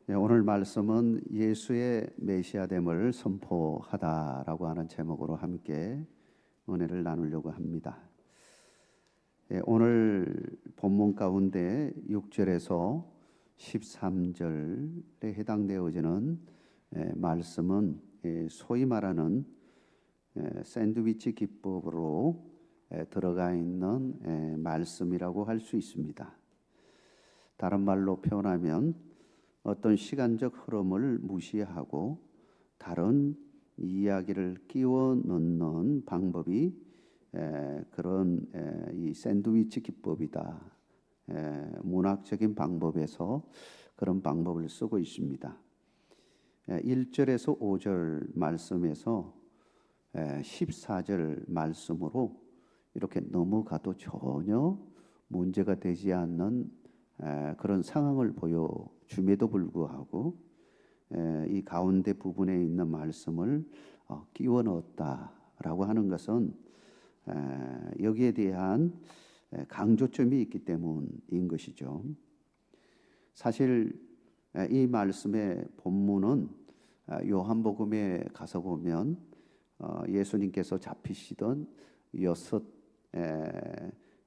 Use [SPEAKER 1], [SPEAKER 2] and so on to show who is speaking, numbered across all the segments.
[SPEAKER 1] 오늘 말씀은 예수의 메시아됨을 선포하다라고 하는 제목으로 함께 은혜를 나누려고 합니다. 오늘 본문 가운데 6절에서 13절에 해당되어지는 말씀은 소위 말하는 샌드위치 기법으로 들어가 있는 말씀이라고 할 수 있습니다. 다른 말로 표현하면 어떤 시간적 흐름을 무시하고 다른 이야기를 끼워 넣는 방법이 그런 이 샌드위치 기법이다. 문학적인 방법에서 그런 방법을 쓰고 있습니다. 1절에서 5절 말씀에서 14절 말씀으로 이렇게 넘어가도 전혀 문제가 되지 않는 그런 상황을 보여줌에도 불구하고 이 가운데 부분에 있는 말씀을 끼워 넣었다라고 하는 것은 여기에 대한 강조점이 있기 때문인 것이죠. 사실 이 말씀의 본문은 요한복음에 가서 보면 예수님께서 잡히시던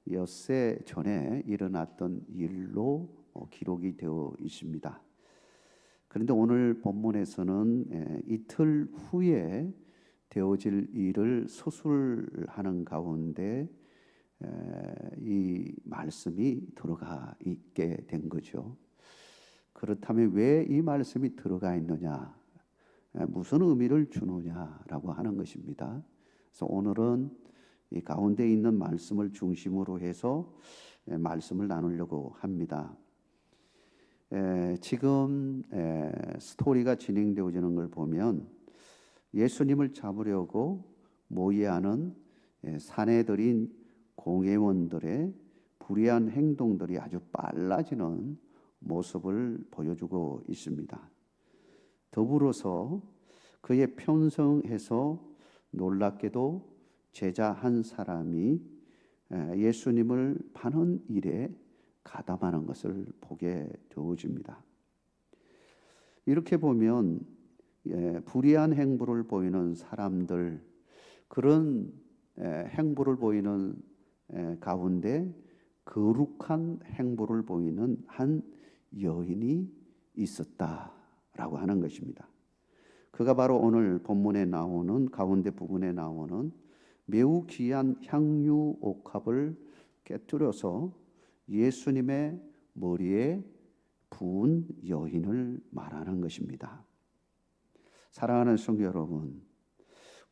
[SPEAKER 1] 엿새 전에 일어났던 일로 기록이 되어 있습니다. 그런데 오늘 본문에서는 이틀 후에 되어질 일을 서술하는 가운데 이 말씀이 들어가 있게 된 거죠. 그렇다면 왜 이 말씀이 들어가 있느냐, 무슨 의미를 주느냐라고 하는 것입니다. 그래서 오늘은 이 가운데 있는 말씀을 중심으로 해서 말씀을 나누려고 합니다. 지금 스토리가 진행되어지는 걸 보면 예수님을 잡으려고 모의하는 사내들인 공회원들의 불의한 행동들이 아주 빨라지는 모습을 보여주고 있습니다. 더불어서 그의 편성에서 놀랍게도 제자 한 사람이 예수님을 파는 일에 가담하는 것을 보게 되어집니다. 이렇게 보면 불의한 행보를 보이는 사람들, 그런 행보를 보이는 가운데 거룩한 행보를 보이는 한 여인이 있었다라고 하는 것입니다. 그가 바로 오늘 본문에 나오는 가운데 부분에 나오는 매우 귀한 향유 옥합을 깨뜨려서 예수님의 머리에 부은 여인을 말하는 것입니다. 사랑하는 성도 여러분,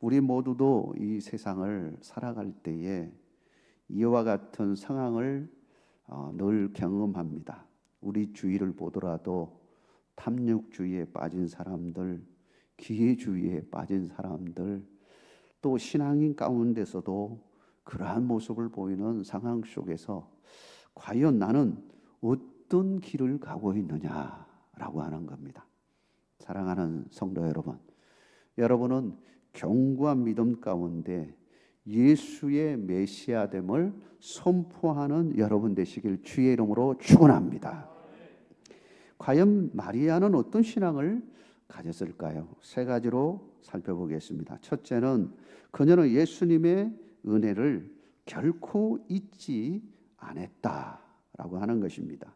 [SPEAKER 1] 우리 모두도 이 세상을 살아갈 때에 이와 같은 상황을 늘 경험합니다. 우리 주위를 보더라도 탐욕주의에 빠진 사람들, 기회주의에 빠진 사람들, 또 신앙인 가운데서도 그러한 모습을 보이는 상황 속에서 과연 나는 어떤 길을 가고 있느냐라고 하는 겁니다. 사랑하는 성도 여러분, 여러분은 견고한 믿음 가운데 예수의 메시아됨을 선포하는 여러분 되시길 주의 이름으로 축원합니다. 과연 마리아는 어떤 신앙을 가졌을까요? 세 가지로 살펴보겠습니다. 첫째는 그녀는 예수님의 은혜를 결코 잊지 않았다라고 하는 것입니다.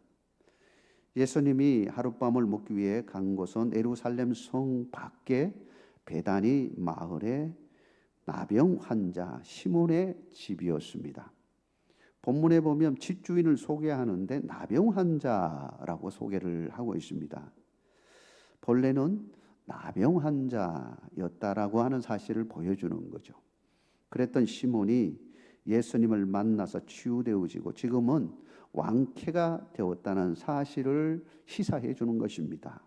[SPEAKER 1] 예수님이 하룻밤을 묵기 위해 간 곳은 예루살렘 성 밖에 베다니 마을의 나병 환자 시몬의 집이었습니다. 본문에 보면 집주인을 소개하는데 나병 환자라고 소개를 하고 있습니다. 본래는 나병 환자였다라고 하는 사실을 보여주는 거죠. 그랬던 시몬이 예수님을 만나서 치유되어지고 지금은 왕쾌가 되었다는 사실을 시사해 주는 것입니다.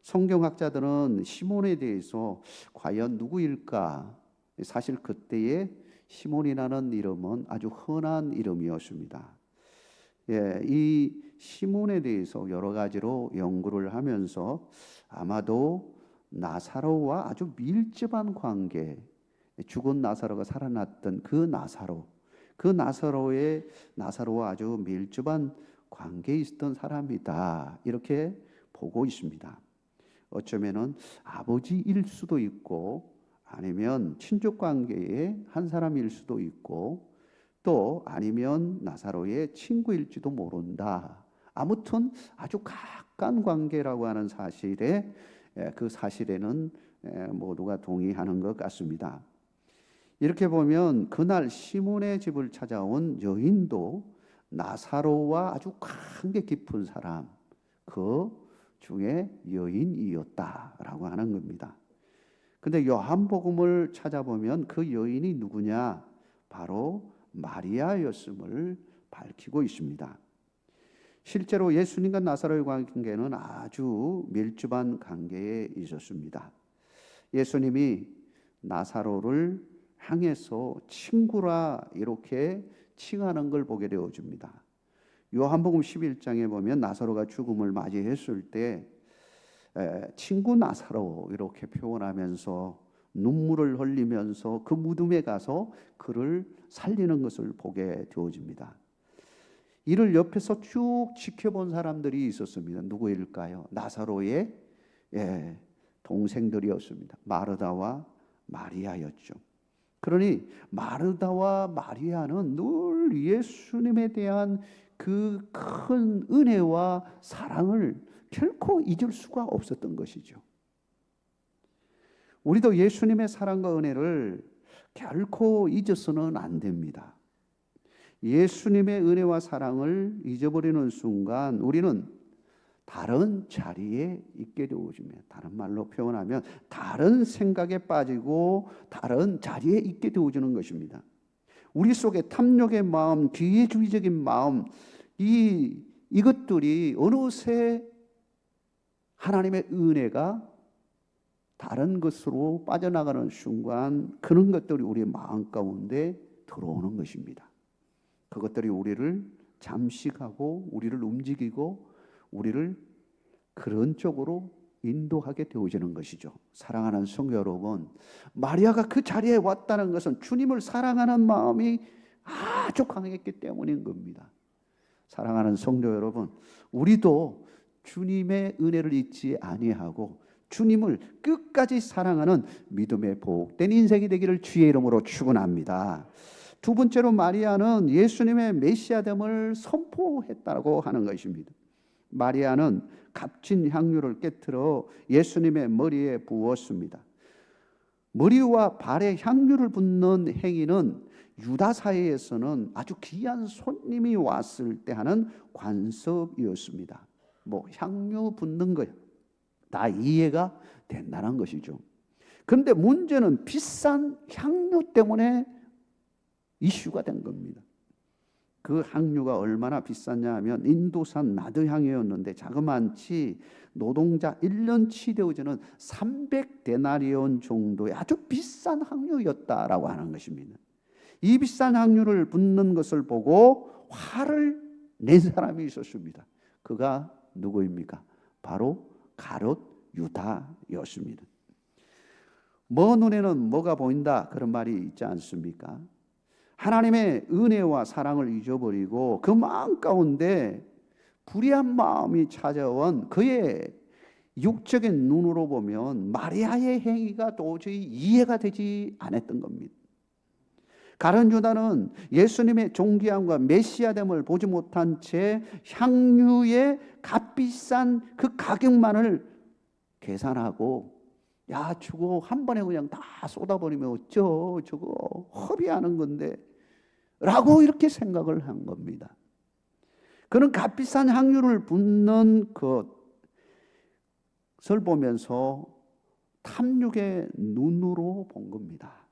[SPEAKER 1] 성경학자들은 시몬에 대해서 과연 누구일까? 사실 그때의 시몬이라는 이름은 아주 흔한 이름이었습니다. 이 시몬에 대해서 여러 가지로 연구를 하면서 아마도 나사로와 아주 밀접한 관계, 죽은 나사로가 살아났던 그 나사로와 아주 밀접한 관계에 있었던 사람이다, 이렇게 보고 있습니다. 어쩌면은 아버지일 수도 있고 아니면 친족 관계의 한 사람일 수도 있고 또 아니면 나사로의 친구일지도 모른다. 아무튼 아주 가까운 관계라고 하는 사실에 그 사실에는 모두가 동의하는 것 같습니다. 이렇게 보면 그날 시몬의 집을 찾아온 여인도 나사로와 아주 관계 깊은 사람 그 중에 여인이었다라고 하는 겁니다. 근데 요한복음을 찾아보면 그 여인이 누구냐? 바로 마리아였음을 밝히고 있습니다. 실제로 예수님과 나사로의 관계는 아주 밀접한 관계에 있었습니다. 예수님이 나사로를 향해서 친구라 이렇게 칭하는 걸 보게 되어집니다. 요한복음 11장에 보면 나사로가 죽음을 맞이했을 때 친구 나사로 이렇게 표현하면서 눈물을 흘리면서 그 무덤에 가서 그를 살리는 것을 보게 되어집니다. 이를 옆에서 쭉 지켜본 사람들이 있었습니다. 누구일까요? 나사로의 동생들이었습니다. 마르다와 마리아였죠. 그러니 마르다와 마리아는 늘 예수님에 대한 그 큰 은혜와 사랑을 결코 잊을 수가 없었던 것이죠. 우리도 예수님의 사랑과 은혜를 결코 잊어서는 안 됩니다. 예수님의 은혜와 사랑을 잊어버리는 순간 우리는 다른 자리에 있게 되어집니다. 다른 말로 표현하면 다른 생각에 빠지고 다른 자리에 있게 되어지는 것입니다. 우리 속에 탐욕의 마음, 기회주의적인 마음, 이것들이 어느새 하나님의 은혜가 다른 것으로 빠져나가는 순간 그런 것들이 우리의 마음 가운데 들어오는 것입니다. 그것들이 우리를 잠식하고 우리를 움직이고 우리를 그런 쪽으로 인도하게 되어지는 것이죠. 사랑하는 성도 여러분, 마리아가 그 자리에 왔다는 것은 주님을 사랑하는 마음이 아주 강했기 때문인 겁니다. 사랑하는 성도 여러분, 우리도 주님의 은혜를 잊지 아니하고 주님을 끝까지 사랑하는 믿음의 복된 인생이 되기를 주의 이름으로 축원합니다. 두 번째로 마리아는 예수님의 메시아됨을 선포했다고 하는 것입니다. 마리아는 값진 향유를 깨트려 예수님의 머리에 부었습니다. 머리와 발에 향유를 붓는 행위는 유다 사회에서는 아주 귀한 손님이 왔을 때 하는 관습이었습니다. 향유 붓는 거 다 이해가 된다는 것이죠. 그런데 문제는 비싼 향유 때문에 이슈가 된 겁니다. 그 향유가 얼마나 비쌌냐 하면 인도산 나드향이었는데 자그만치 노동자 1년치 되어지는 300데나리온 정도의 아주 비싼 향유였다라고 하는 것입니다. 이 비싼 향유를 붓는 것을 보고 화를 낸 사람이 있었습니다. 그가 누구입니까? 바로 가롯 유다였습니다. 먼 눈에는 뭐가 보인다 그런 말이 있지 않습니까? 하나님의 은혜와 사랑을 잊어버리고 그 마음 가운데 불의한 마음이 찾아온 그의 육적인 눈으로 보면 마리아의 행위가 도저히 이해가 되지 않았던 겁니다. 가룟 유다는 예수님의 존귀함과 메시아됨을 보지 못한 채 향유의 값비싼 그 가격만을 계산하고 저거 한 번에 그냥 다 쏟아버리면 어쩌 저거 허비하는 건데 라고 이렇게 생각을 한 겁니다. 그는 값비싼 향유를 붓는 것을 보면서 탐욕의 눈으로 본 겁니다.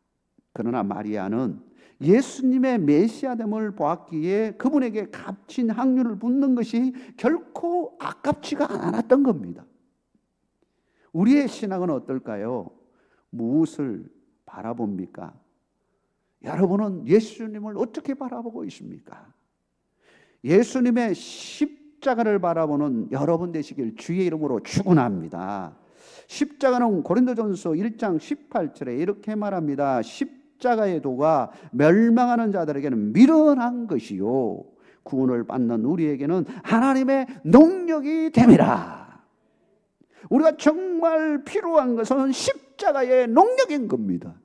[SPEAKER 1] 그러나 마리아는 예수님의 메시아됨을 보았기에 그분에게 값진 향유를 붓는 것이 결코 아깝지가 않았던 겁니다. 우리의 신앙은 어떨까요? 무엇을 바라봅니까? 여러분은 예수님을 어떻게 바라보고 있습니까? 예수님의 십자가를 바라보는 여러분 되시길 주의 이름으로 축원합니다. 십자가는 고린도전서 1장 18절에 이렇게 말합니다. 십자가의 도가 멸망하는 자들에게는 미련한 것이요 구원을 받는 우리에게는 하나님의 능력이 됨이라. 우리가 정말 필요한 것은 십자가의 능력인 겁니다.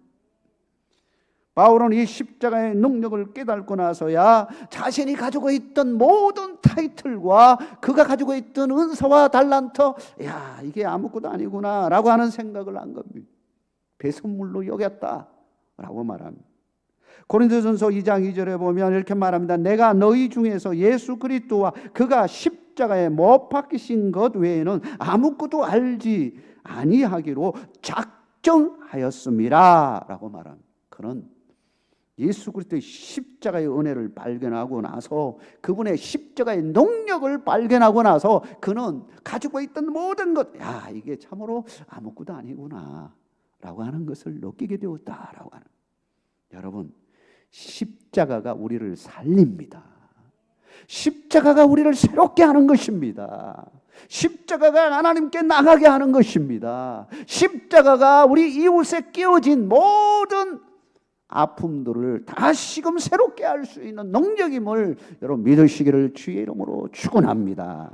[SPEAKER 1] 바울은 이 십자가의 능력을 깨닫고 나서야 자신이 가지고 있던 모든 타이틀과 그가 가지고 있던 은사와 달란트, 야, 이게 아무것도 아니구나 라고 하는 생각을 한 겁니다. 배선물로 여겼다라고 말합니다. 고린도전서 2장 2절에 보면 이렇게 말합니다. 내가 너희 중에서 예수 그리스도와 그가 십자가에 못 박히신 것 외에는 아무것도 알지 아니하기로 작정하였습니다 라고 말합니다. 그는 예수 그리스도의 십자가의 은혜를 발견하고 나서, 그분의 십자가의 능력을 발견하고 나서 그는 가지고 있던 모든 것, 야, 이게 참으로 아무것도 아니구나 라고 하는 것을 느끼게 되었다라고 하는. 여러분, 십자가가 우리를 살립니다. 십자가가 우리를 새롭게 하는 것입니다. 십자가가 하나님께 나가게 하는 것입니다. 십자가가 우리 이웃에 끼워진 모든 아픔들을 다시금 새롭게 할 수 있는 능력임을 여러분 믿으시기를 주의 이름으로 축원합니다.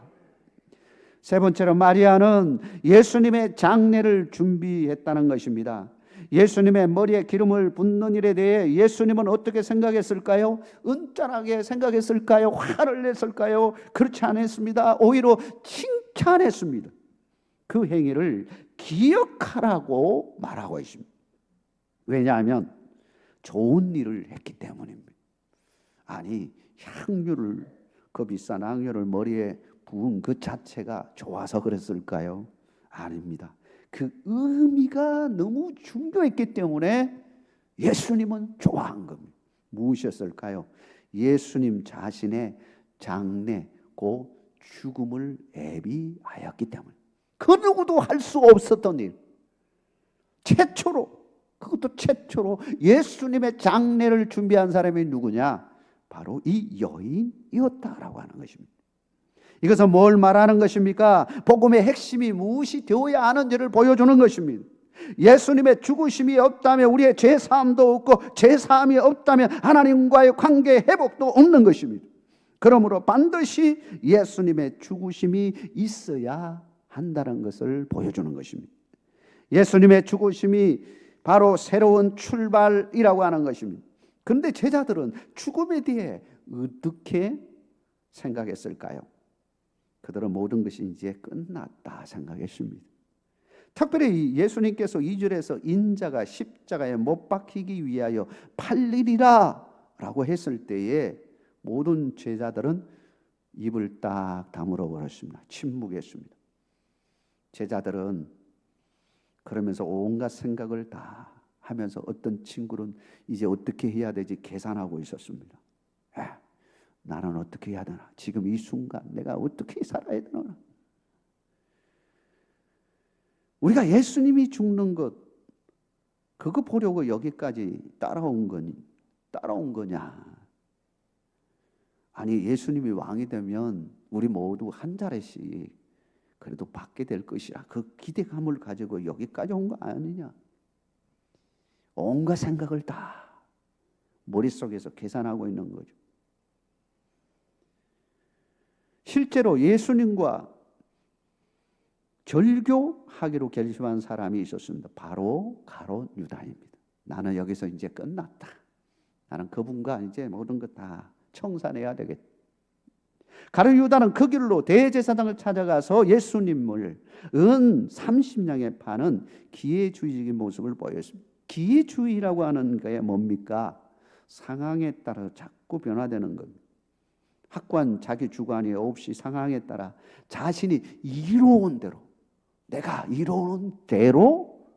[SPEAKER 1] 세 번째로 마리아는 예수님의 장례를 준비했다는 것입니다. 예수님의 머리에 기름을 붓는 일에 대해 예수님은 어떻게 생각했을까요? 은짠하게 생각했을까요? 화를 냈을까요? 그렇지 않았습니다. 오히려 칭찬했습니다. 그 행위를 기억하라고 말하고 있습니다. 왜냐하면 좋은 일을 했기 때문입니다. 아니, 향유를, 그 비싼 향유를 머리에 부은 그 자체가 좋아서 그랬을까요? 아닙니다. 그 의미가 너무 중요했기 때문에 예수님은 좋아한 겁니다. 무엇이었을까요? 예수님 자신의 장례, 그 죽음을 예비하였기 때문에. 그 누구도 할 수 없었던 일, 그것도 최초로 예수님의 장례를 준비한 사람이 누구냐? 바로 이 여인이었다라고 하는 것입니다. 이것은 뭘 말하는 것입니까? 복음의 핵심이 무엇이 되어야 하는지를 보여주는 것입니다. 예수님의 죽으심이 없다면 우리의 죄사함도 없고, 죄사함이 없다면 하나님과의 관계 회복도 없는 것입니다. 그러므로 반드시 예수님의 죽으심이 있어야 한다는 것을 보여주는 것입니다. 예수님의 죽으심이 바로 새로운 출발이라고 하는 것입니다. 그런데 제자들은 죽음에 대해 어떻게 생각했을까요? 그들은 모든 것이 이제 끝났다 생각했습니다. 특별히 예수님께서 2절에서 인자가 십자가에 못 박히기 위하여 팔리리라 라고 했을 때에 모든 제자들은 입을 딱 다물어 버렸습니다. 침묵했습니다. 제자들은 그러면서 온갖 생각을 다 하면서, 어떤 친구는 이제 어떻게 해야 되지 계산하고 있었습니다. 나는 어떻게 해야 되나? 지금 이 순간 내가 어떻게 살아야 되나? 우리가 예수님이 죽는 것, 그거 보려고 여기까지 따라온 거냐? 아니, 예수님이 왕이 되면 우리 모두 한 자리씩 그래도 받게 될 것이야, 그 기대감을 가지고 여기까지 온 거 아니냐? 온갖 생각을 다 머릿속에서 계산하고 있는 거죠. 실제로 예수님과 절교하기로 결심한 사람이 있었습니다. 바로 가룟 유다입니다. 나는 여기서 이제 끝났다. 나는 그분과 이제 모든 것 다 청산해야 되겠다. 가룟 유다는 그 길로 대제사장을 찾아가서 예수님을 은 30냥에 파는 기회주의적인 모습을 보였습니다. 기회주의라고 하는 게 뭡니까? 상황에 따라 자꾸 변화되는 겁니다. 확고한 자기 주관이 없이 상황에 따라 자신이 이로운 대로, 내가 이로운 대로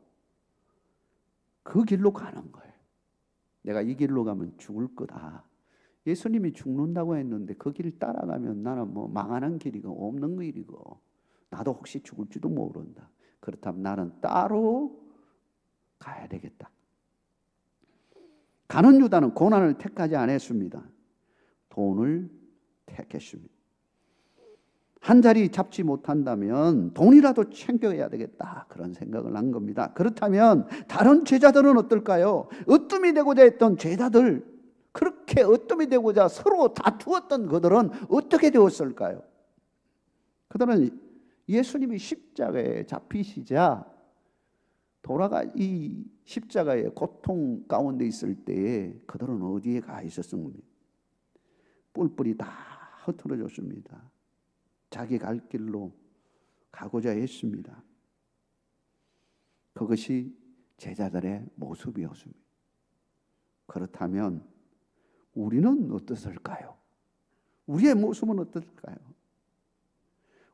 [SPEAKER 1] 그 길로 가는 거예요. 내가 이 길로 가면 죽을 거다. 예수님이 죽는다고 했는데 그 길 따라가면 나는 뭐 망하는 길이고 없는 길이고, 나도 혹시 죽을지도 모른다. 그렇다면 나는 따로 가야 되겠다. 가룟 유다는 고난을 택하지 않았습니다. 돈을 택했습니다. 한 자리 잡지 못한다면 돈이라도 챙겨야 되겠다, 그런 생각을 한 겁니다. 그렇다면 다른 제자들은 어떨까요? 으뜸이 되고자 했던 제자들, 그렇게 으뜸이 되고자 서로 다투었던 그들은 어떻게 되었을까요? 그들은 예수님이 십자가에 잡히시자 이 십자가의 고통 가운데 있을 때에 그들은 어디에 가 있었습니까? 뿔뿔이 다 흩어졌습니다. 자기 갈 길로 가고자 했습니다. 그것이 제자들의 모습이었습니다. 그렇다면 우리는 어떻을까요? 우리의 모습은 어떨까요?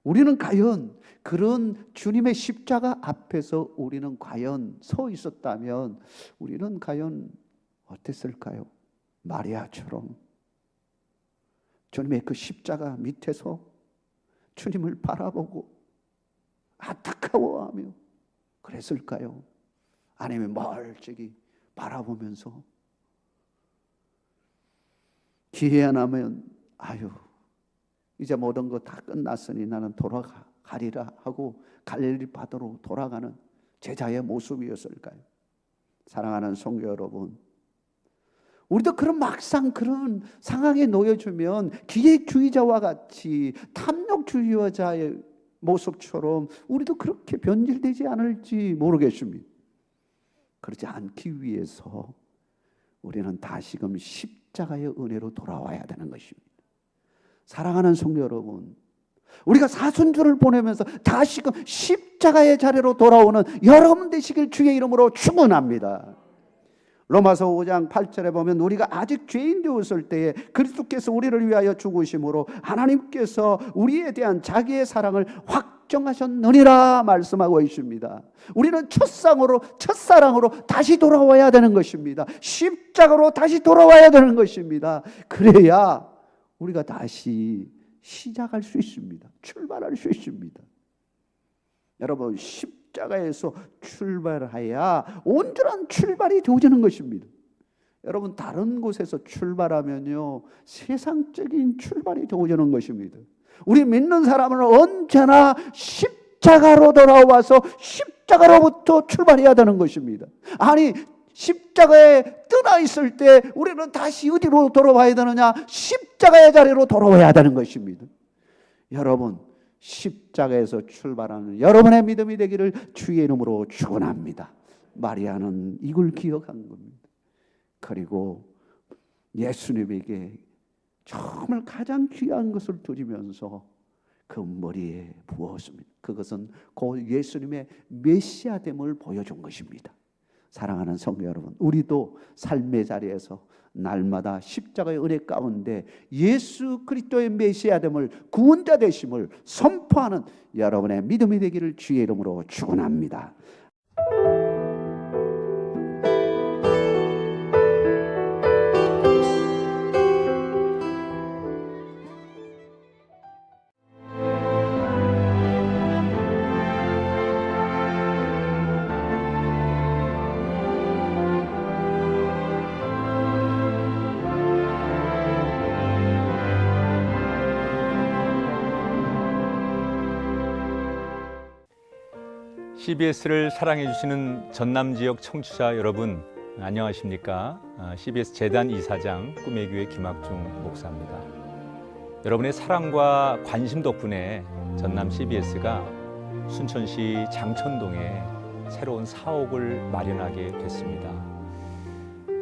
[SPEAKER 1] 우리는 과연 그런 주님의 십자가 앞에서 우리는 과연 서 있었다면 우리는 과연 어땠을까요? 마리아처럼 주님의 그 십자가 밑에서 주님을 바라보고 안타까워하며 그랬을까요? 아니면 멀찍이 바라보면서 기회가 나면 아유 이제 모든 거 다 끝났으니 나는 돌아가리라 하고 갈릴리 바다로 돌아가는 제자의 모습이었을까요? 사랑하는 성도 여러분, 우리도 그런 막상 그런 상황에 놓여주면 기회주의자와 같이 탐욕주의자의 모습처럼 우리도 그렇게 변질되지 않을지 모르겠습니다. 그렇지 않기 위해서 우리는 다시금 십자가의 은혜로 돌아와야 되는 것입니다. 사랑하는 성도 여러분, 우리가 사순절을 보내면서 다시금 십자가의 자리로 돌아오는 여러분 되시길 주의 이름으로 축원합니다. 로마서 5장 8절에 보면 우리가 아직 죄인 되었을 때에 그리스도께서 우리를 위하여 죽으심으로 하나님께서 우리에 대한 자기의 사랑을 확정하셨느니라 말씀하고 있습니다. 우리는 첫사랑으로 다시 돌아와야 되는 것입니다. 십자가로 다시 돌아와야 되는 것입니다. 그래야 우리가 다시 시작할 수 있습니다. 출발할 수 있습니다. 여러분, 십자가에서 출발해야 온전한 출발이 되어지는 것입니다. 여러분, 다른 곳에서 출발하면요 세상적인 출발이 되어지는 것입니다. 우리 믿는 사람은 언제나 십자가로 돌아와서 십자가로부터 출발해야 되는 것입니다. 아니 십자가에 떠나 있을 때 우리는 다시 어디로 돌아와야 되느냐? 십자가의 자리로 돌아와야 되는 것입니다. 여러분, 십자가에서 출발하는 여러분의 믿음이 되기를 주의 이름으로 축원합니다. 마리아는 이걸 기억한 겁니다. 그리고 예수님에게 정말 가장 귀한 것을 드리면서 그 머리에 부었습니다. 그것은 곧 예수님의 메시아됨을 보여준 것입니다. 사랑하는 성도 여러분, 우리도 삶의 자리에서 날마다 십자가의 은혜 가운데 예수 그리스도의 메시아됨을 구원자 되심을 선포하는 여러분의 믿음이 되기를 주의 이름으로 축원합니다.
[SPEAKER 2] CBS를 사랑해 주시는 전남 지역 청취자 여러분, 안녕하십니까? CBS 재단 이사장 꿈의 교회 김학중 목사입니다. 여러분의 사랑과 관심 덕분에 전남 CBS가 순천시 장천동에 새로운 사옥을 마련하게 됐습니다.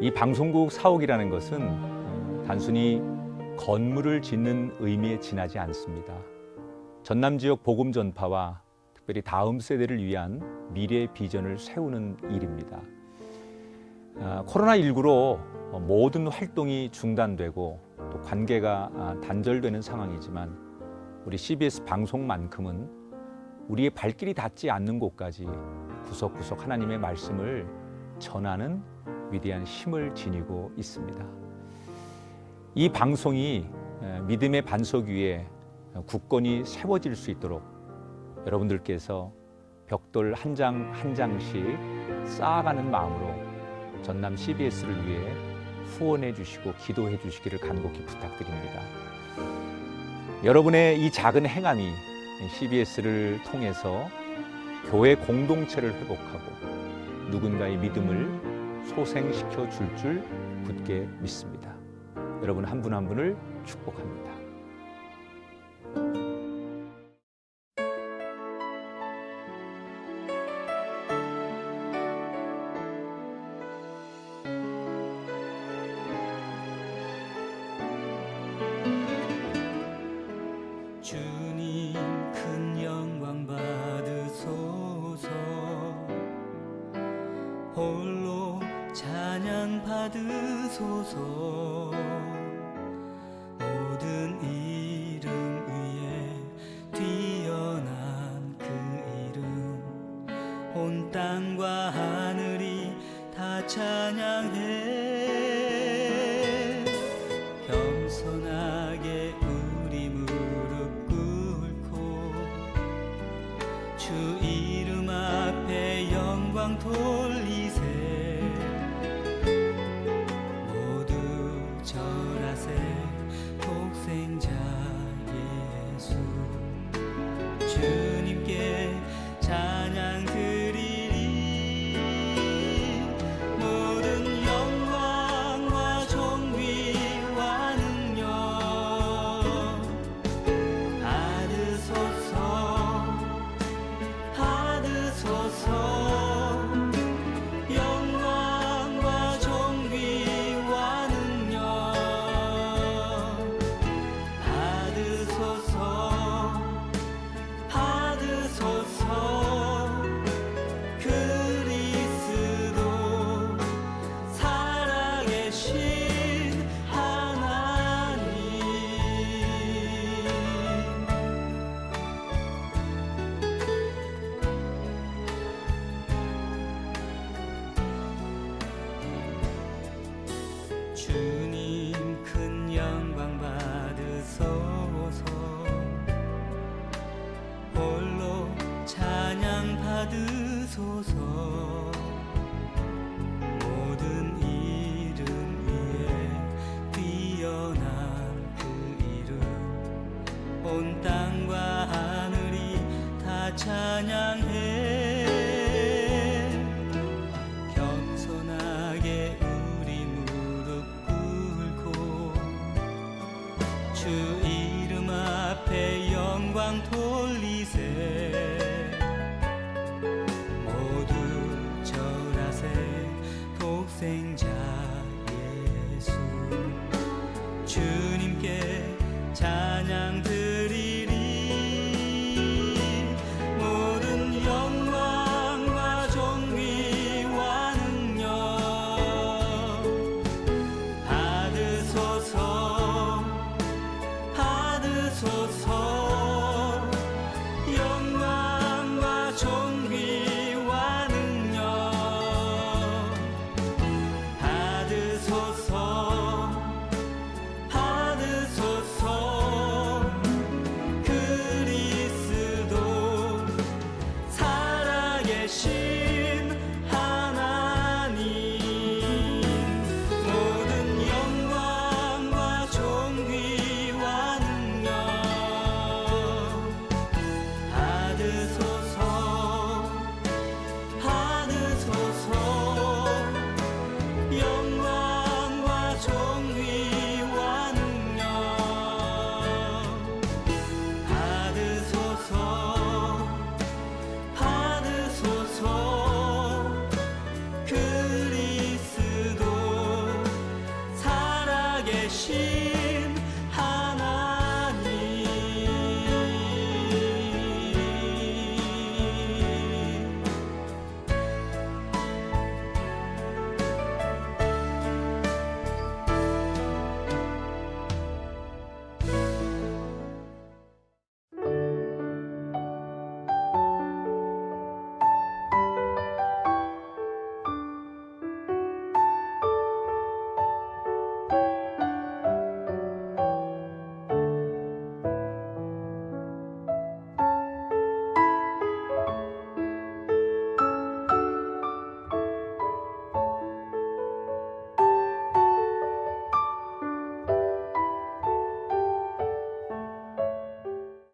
[SPEAKER 2] 이 방송국 사옥이라는 것은 단순히 건물을 짓는 의미에 지나지 않습니다. 전남 지역 복음 전파와 특별히 다음 세대를 위한 미래 비전을 세우는 일입니다. 코로나19로 모든 활동이 중단되고 또 관계가 단절되는 상황이지만 우리 CBS 방송만큼은 우리의 발길이 닿지 않는 곳까지 구석구석 하나님의 말씀을 전하는 위대한 힘을 지니고 있습니다. 이 방송이 믿음의 반석 위에 굳건히 세워질 수 있도록 여러분들께서 벽돌 한 장 한 장씩 쌓아가는 마음으로 전남 CBS를 위해 후원해 주시고 기도해 주시기를 간곡히 부탁드립니다. 여러분의 이 작은 행함이 CBS를 통해서 교회 공동체를 회복하고 누군가의 믿음을 소생시켜 줄 굳게 믿습니다. 여러분 한 분 한 분을 축복합니다.
[SPEAKER 3] 주님 큰 영광 받으소서. 홀로 찬양 받으소서. 모든 이름 위에 뛰어난 그 이름, 온 땅과 하늘이 다 찬양해. 겸손하게 우리 무릎 꿇고 주 이름 앞에 영광 돌리세. 모두 절하세. 독생자 예수 주님께 찬양 드리리. 모든 영광과 존귀와 능력 받으소서. 받으소서. 영광과 존귀와 능력 받으소서. 받으소서. 그리스도 살아계신 하나님. 주님 큰 영광 받으소서. 홀로 찬양 받으소서. 모든 이름 위에 뛰어난 그 이름, 온 땅과 하늘이 다 찬양해. 겸손하게 우리 무릎 꿇고 주 이름 앞에 영광 돌리세.